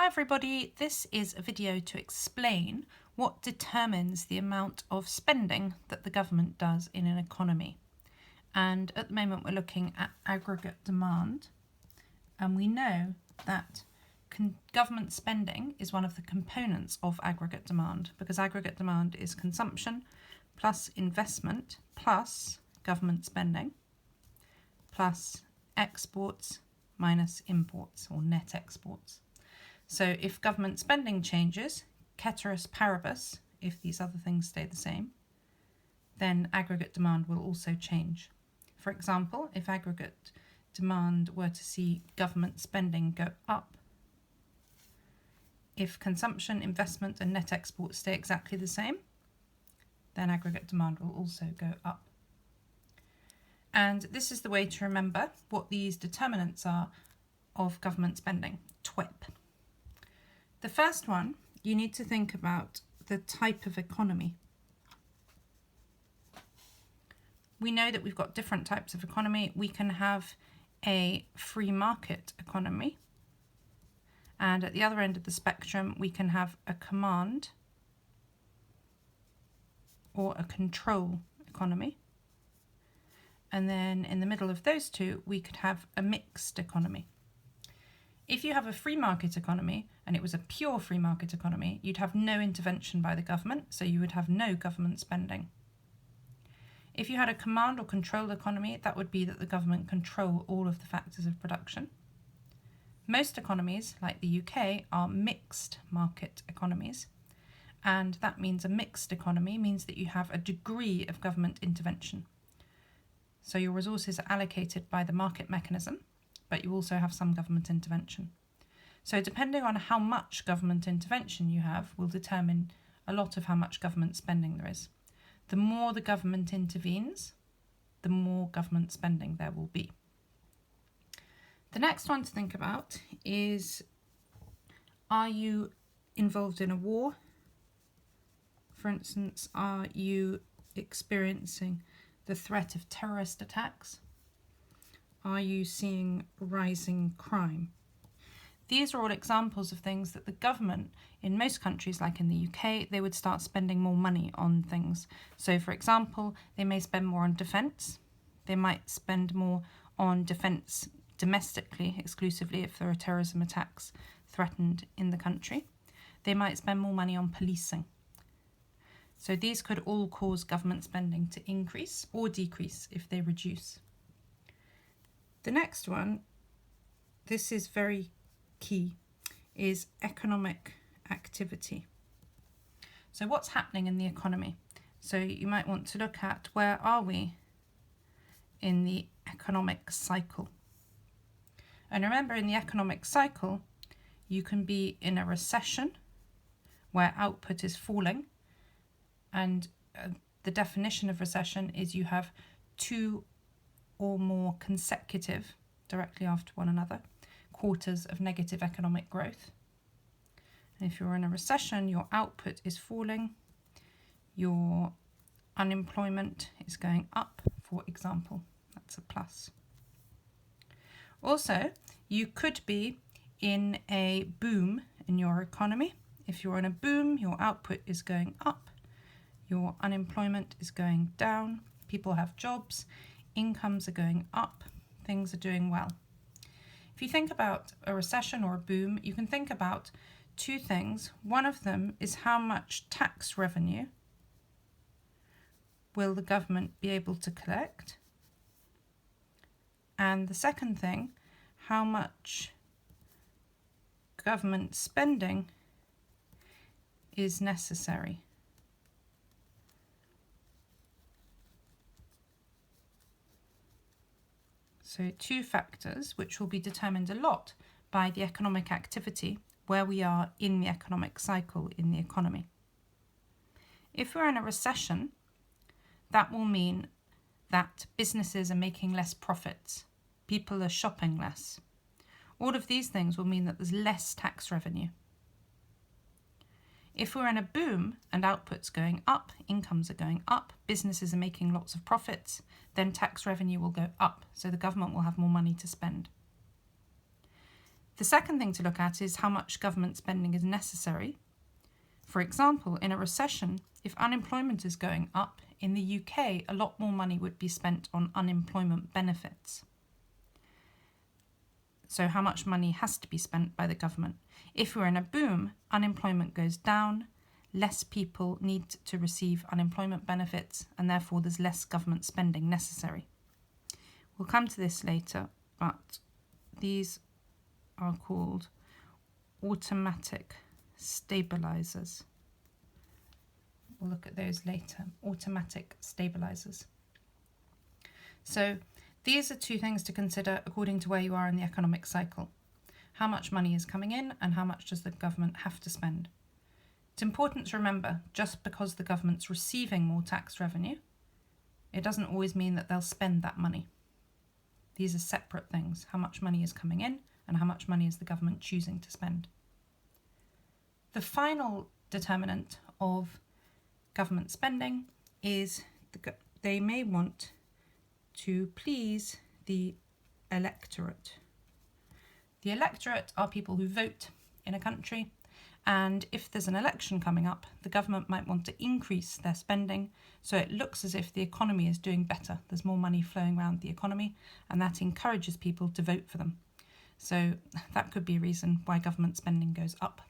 everybody, this is a video to explain what determines the amount of spending that the government does in an economy. And at the moment we're looking at aggregate demand, and we know that government spending is one of the components of aggregate demand, because aggregate demand is consumption plus investment plus government spending plus exports minus imports or net exports. So if government spending changes, ceteris paribus, if these other things stay the same, then aggregate demand will also change. For example, if aggregate demand were to see government spending go up, if consumption, investment and net exports stay exactly the same, then aggregate demand will also go up. And this is the way to remember what these determinants are of government spending, TWIP. The first one, you need to think about the type of economy. We know that we've got different types of economy. We can have a free market economy, and at the other end of the spectrum we can have a command or a control economy. And then in the middle of those two we could have a mixed economy. If you have a free market economy and it was a pure free market economy, you'd have no intervention by the government, so you would have no government spending. If you had a command or control economy, that would be that the government control all of the factors of production. Most economies, like the UK, are mixed market economies, and that means a mixed economy means that you have a degree of government intervention. So your resources are allocated by the market mechanism, but you also have some government intervention. So depending on how much government intervention you have will determine a lot of how much government spending there is. The more the government intervenes, the more government spending there will be. The next one to think about is, are you involved in a war? For instance, are you experiencing the threat of terrorist attacks? Are you seeing rising crime? These are all examples of things that the government in most countries, like in the UK, they would start spending more money on things. So for example, they may spend more on defence. They might spend more on defence domestically, exclusively, if there are terrorism attacks threatened in the country. They might spend more money on policing. So these could all cause government spending to increase or decrease if they reduce. The next one, this is very key, is economic activity. So what's happening in the economy? So you might want to look at, where are we in the economic cycle? And remember, in the economic cycle, you can be in a recession where output is falling, and the definition of recession is you have two or more consecutive, directly after one another, quarters of negative economic growth. And if you're in a recession, your output is falling, your unemployment is going up, for example. That's a plus. Also, you could be in a boom in your economy. If you're in a boom, your output is going up, your unemployment is going down, people have jobs, incomes are going up, things are doing well. If you think about a recession or a boom, you can think about two things. One of them is how much tax revenue will the government be able to collect? And the second thing, how much government spending is necessary. So two factors which will be determined a lot by the economic activity, where we are in the economic cycle in the economy. If we're in a recession, that will mean that businesses are making less profits, people are shopping less. All of these things will mean that there's less tax revenue. If we're in a boom and output's going up, incomes are going up, businesses are making lots of profits, then tax revenue will go up, so the government will have more money to spend. The second thing to look at is how much government spending is necessary. For example, in a recession, if unemployment is going up, in the UK, a lot more money would be spent on unemployment benefits. So how much money has to be spent by the government? If we're in a boom, unemployment goes down, less people need to receive unemployment benefits, and therefore there's less government spending necessary. We'll come to this later, but these are called automatic stabilizers. We'll look at those later, automatic stabilizers. So these are two things to consider according to where you are in the economic cycle. How much money is coming in and how much does the government have to spend? It's important to remember, just because the government's receiving more tax revenue, it doesn't always mean that they'll spend that money. These are separate things, how much money is coming in and how much money is the government choosing to spend. The final determinant of government spending is they may want to please the electorate. The electorate are people who vote in a country, and if there's an election coming up, the government might want to increase their spending so it looks as if the economy is doing better. There's more money flowing around the economy, and that encourages people to vote for them. So that could be a reason why government spending goes up.